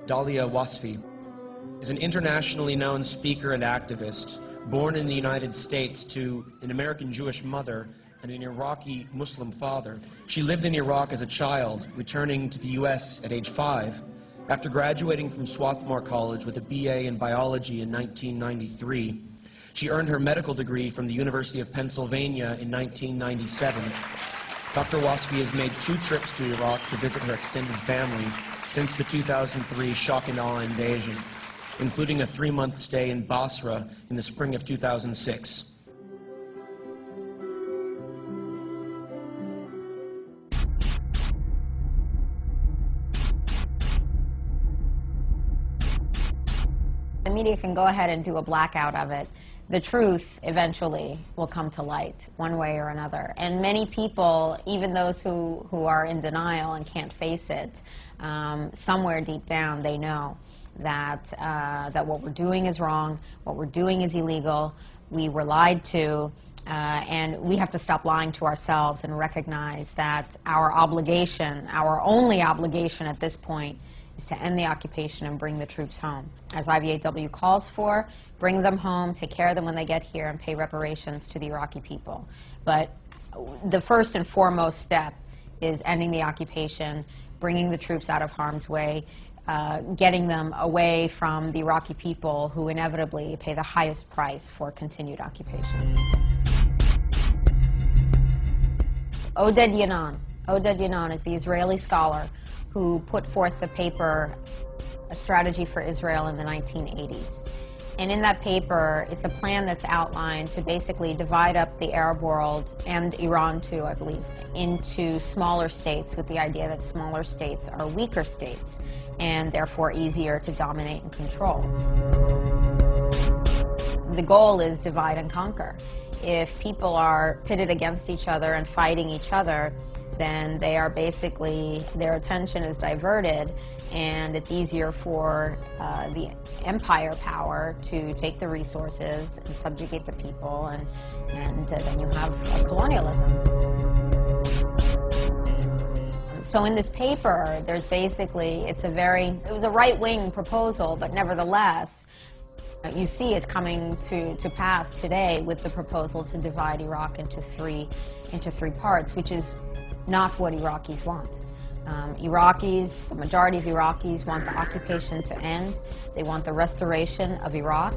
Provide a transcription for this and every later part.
Dahlia Wasfi, is an internationally known speaker and activist, born in the United States to an American Jewish mother and an Iraqi Muslim father. She lived in Iraq as a child, returning to the U.S. at age 5. After graduating from Swarthmore College with a BA in biology in 1993, she earned her medical degree from the University of Pennsylvania in 1997. Dr. Wasfi has made 2 trips to Iraq to visit her extended family since the 2003 shock and awe invasion, including a 3-month stay in Basra in the spring of 2006. The media can go ahead and do a blackout of it. The truth eventually will come to light, one way or another. And many people, even those who are in denial and can't face it, somewhere deep down they know that, that what we're doing is wrong, what we're doing is illegal, we were lied to, and we have to stop lying to ourselves and recognize that our obligation, our only obligation at this point, is to end the occupation and bring the troops home. As IVAW calls for, bring them home, take care of them when they get here, and pay reparations to the Iraqi people. But the first and foremost step is ending the occupation, bringing the troops out of harm's way, getting them away from the Iraqi people who inevitably pay the highest price for continued occupation. Oded Yinon. Oded Yinon is the Israeli scholar who put forth the paper, A Strategy for Israel in the 1980s. And in that paper, it's a plan that's outlined to basically divide up the Arab world, and Iran too, I believe, into smaller states, with the idea that smaller states are weaker states and therefore easier to dominate and control. The goal is divide and conquer. If people are pitted against each other and fighting each other, then they are basically, their attention is diverted, and it's easier for the empire power to take the resources and subjugate the people, and then you have colonialism. So in this paper, there's basically, it was a right-wing proposal, but nevertheless, you see it coming to pass today with the proposal to divide Iraq into three parts, which is not what Iraqis want. The majority of Iraqis want the occupation to end. They want the restoration of Iraq.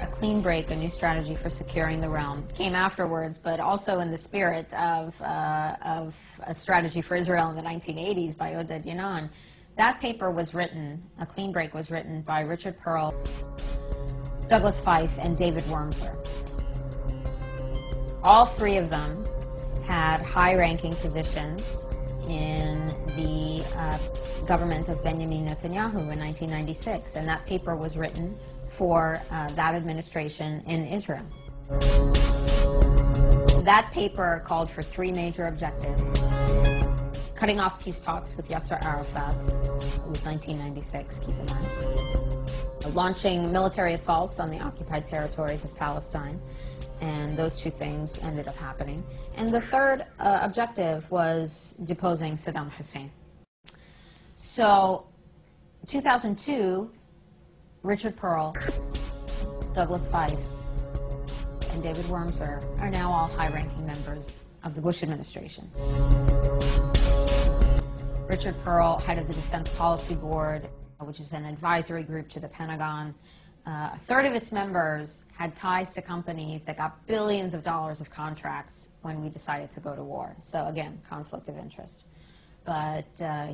A clean break, a new strategy for securing the realm, came afterwards, but also in the spirit of A Strategy for Israel in the 1980s by Oded Yinon. That paper was written, A Clean Break was written by Richard Pearl, Douglas Feith, and David Wormser. All 3 of them had high-ranking positions in the government of Benjamin Netanyahu in 1996, and that paper was written for that administration in Israel. That paper called for 3 major objectives: cutting off peace talks with Yasser Arafat, it was 1996, keep in mind, launching military assaults on the occupied territories of Palestine, and those 2 things ended up happening. And the third objective was deposing Saddam Hussein. So, 2002, Richard Pearl, Douglas Feith, and David Wormser are now all high-ranking members of the Bush administration. Richard Pearl, head of the Defense Policy Board, which is an advisory group to the Pentagon. A third of its members had ties to companies that got billions of dollars of contracts when we decided to go to war. So again, conflict of interest. But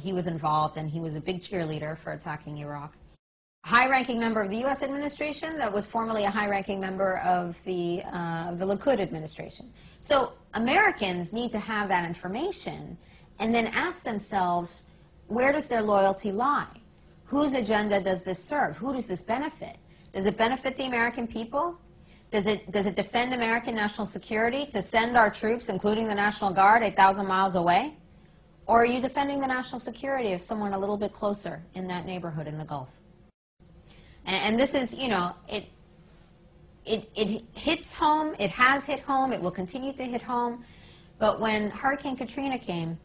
he was involved, and he was a big cheerleader for attacking Iraq. A high-ranking member of the U.S. administration that was formerly a high-ranking member of the Likud administration. So Americans need to have that information and then ask themselves, where does their loyalty lie? Whose agenda does this serve? Who does this benefit? Does it benefit the American people? Does it defend American national security to send our troops, including the National Guard, 8,000 miles away? Or are you defending the national security of someone a little bit closer in that neighborhood in the Gulf? And this is, you know, it hits home, it has hit home, it will continue to hit home. But when Hurricane Katrina came,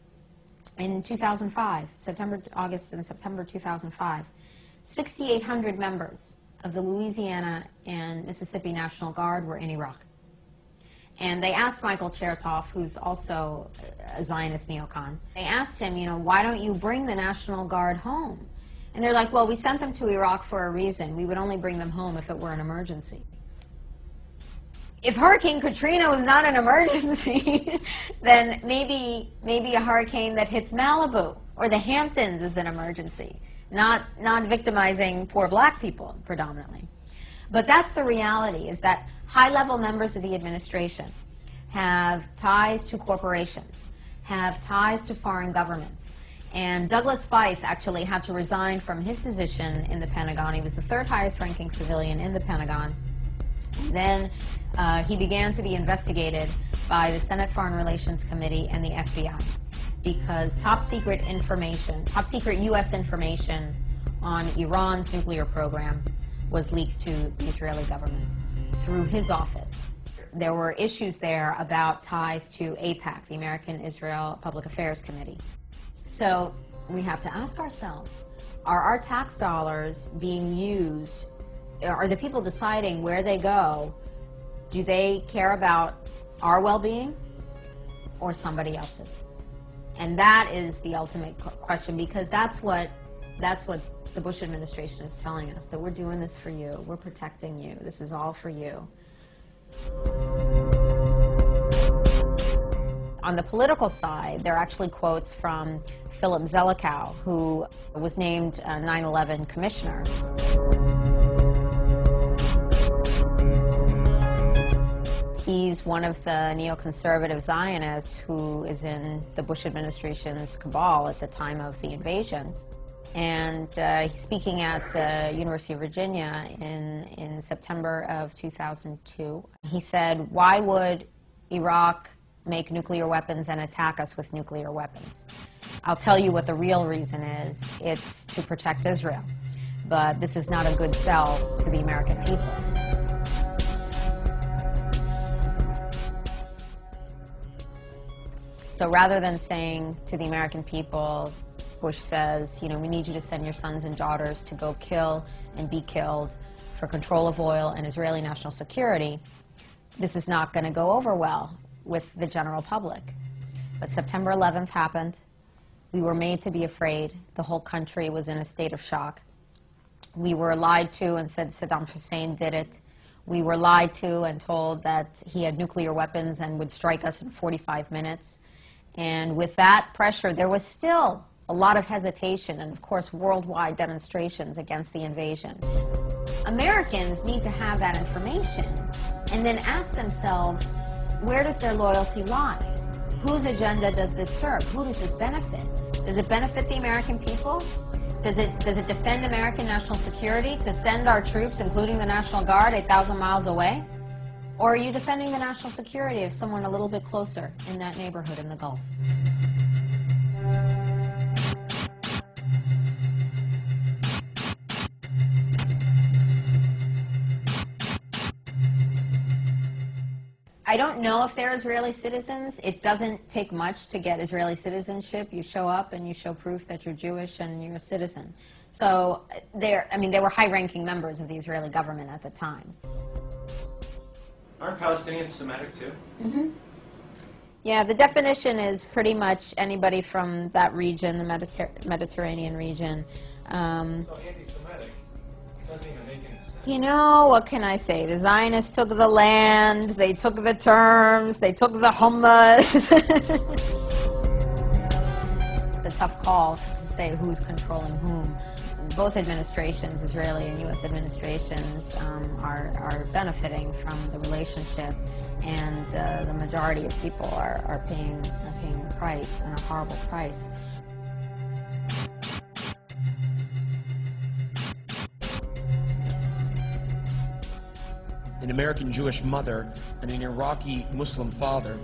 in 2005, August and September 2005, 6,800 members of the Louisiana and Mississippi National Guard were in Iraq. And they asked Michael Chertoff, who's also a Zionist neocon, they asked him, you know, why don't you bring the National Guard home? And they're like, well, we sent them to Iraq for a reason. We would only bring them home if it were an emergency. If Hurricane Katrina was not an emergency, then maybe a hurricane that hits Malibu or the Hamptons is an emergency, not victimizing poor black people predominantly. But that's the reality, is that high-level members of the administration have ties to corporations, have ties to foreign governments. And Douglas Feith actually had to resign from his position in the Pentagon. He was the third highest ranking civilian in the Pentagon. Then he began to be investigated by the Senate Foreign Relations Committee and the FBI because top secret U.S. information on Iran's nuclear program was leaked to the Israeli government through his office. There were issues there about ties to AIPAC, the American-Israel Public Affairs Committee. So we have to ask ourselves, are our tax dollars being used? Are the people deciding where they go? Do they care about our well-being or somebody else's? And that is the ultimate question, because that's what the Bush administration is telling us, that we're doing this for you, we're protecting you, this is all for you. On the political side, there are actually quotes from Philip Zelikow, who was named 9/11 commissioner. He's one of the neoconservative Zionists who is in the Bush administration's cabal at the time of the invasion. And he's speaking at University of Virginia in September of 2002. He said, why would Iraq make nuclear weapons and attack us with nuclear weapons? I'll tell you what the real reason is. It's to protect Israel. But this is not a good sell to the American people. So rather than saying to the American people, Bush says, you know, we need you to send your sons and daughters to go kill and be killed for control of oil and Israeli national security, this is not going to go over well with the general public. But September 11th happened. We were made to be afraid. The whole country was in a state of shock. We were lied to and said Saddam Hussein did it. We were lied to and told that he had nuclear weapons and would strike us in 45 minutes. And with that pressure, there was still a lot of hesitation and, of course, worldwide demonstrations against the invasion. Americans need to have that information and then ask themselves, where does their loyalty lie? Whose agenda does this serve? Who does this benefit? Does it benefit the American people? Does it defend American national security to send our troops, including the National Guard, 8,000 miles away? Or are you defending the national security of someone a little bit closer in that neighborhood in the Gulf? I don't know if they're Israeli citizens. It doesn't take much to get Israeli citizenship. You show up and you show proof that you're Jewish and you're a citizen. So they were high-ranking members of the Israeli government at the time. Aren't Palestinians Semitic too? Mm-hmm. Yeah, the definition is pretty much anybody from that region, the Mediterranean region. So anti-Semitic doesn't even make any sense. You know, what can I say? The Zionists took the land, they took the terms, they took the hummus. It's a tough call to say who's controlling whom. Both administrations, Israeli and U.S. administrations, are benefiting from the relationship, and the majority of people are paying the price, and a horrible price. An American Jewish mother and an Iraqi Muslim father